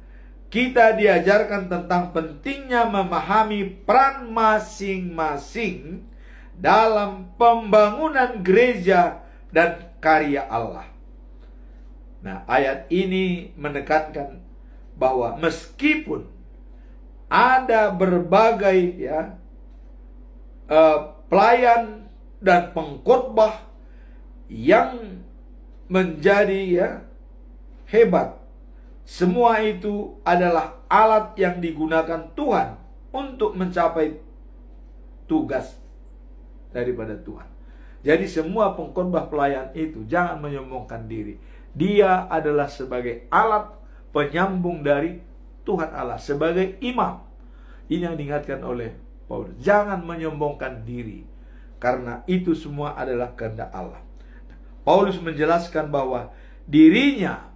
kita diajarkan tentang pentingnya memahami peran masing-masing dalam pembangunan gereja dan karya Allah. Nah, ayat ini menekankan bahwa meskipun ada berbagai ya pelayan dan pengkhotbah yang menjadi ya hebat, semua itu adalah alat yang digunakan Tuhan untuk mencapai tugas daripada Tuhan. Jadi semua pengkhotbah pelayan itu jangan menyombongkan diri. Dia adalah sebagai alat penyambung dari Tuhan Allah, sebagai imam. Ini yang diingatkan oleh Paulus. Jangan menyombongkan diri, karena itu semua adalah kehendak Allah. Paulus menjelaskan bahwa dirinya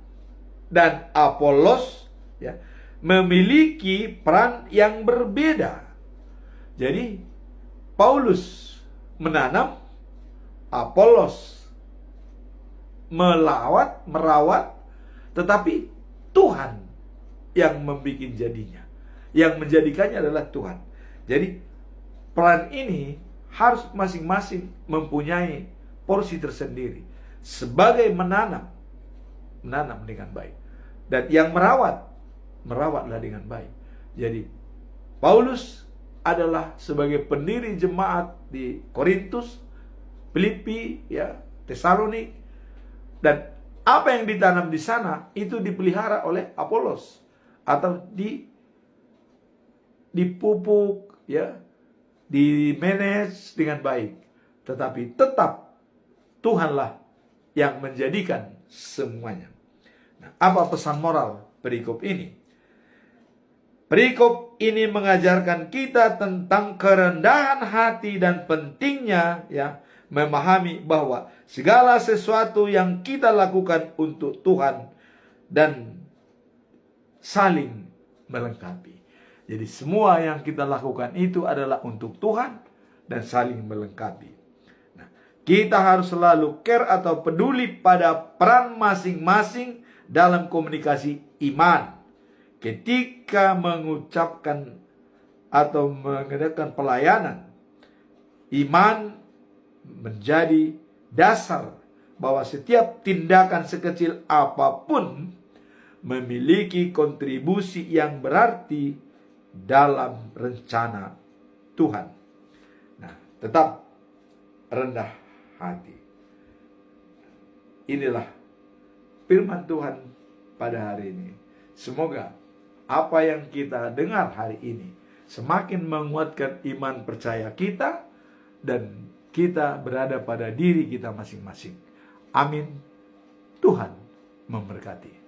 dan Apolos ya, memiliki peran yang berbeda. Jadi Paulus menanam, Apolos merawat, tetapi Tuhan yang membuat jadinya. Yang menjadikannya adalah Tuhan. Jadi peran ini harus masing-masing mempunyai porsi tersendiri. Sebagai menanam dengan baik. Dan yang merawatlah dengan baik. Jadi Paulus adalah sebagai pendiri jemaat di Korintus, Filipi, ya, Tesalonik, dan apa yang ditanam di sana itu dipelihara oleh Apolos atau dipupuk, ya, di-manage dengan baik. Tetapi tetap Tuhanlah yang menjadikan semuanya. Nah, apa pesan moral perikop ini? Perikop ini mengajarkan kita tentang kerendahan hati dan pentingnya ya memahami bahwa segala sesuatu yang kita lakukan untuk Tuhan dan saling melengkapi. Jadi semua yang kita lakukan itu adalah untuk Tuhan dan saling melengkapi. Nah, kita harus selalu care atau peduli pada peran masing-masing dalam komunikasi iman. Ketika mengucapkan atau mengadakan pelayanan, iman menjadi dasar bahwa setiap tindakan sekecil apapun memiliki kontribusi yang berarti dalam rencana Tuhan. Nah, tetap rendah hati. Inilah firman Tuhan pada hari ini. Semoga apa yang kita dengar hari ini semakin menguatkan iman percaya kita dan kita berada pada diri kita masing-masing. Amin. Tuhan memberkati.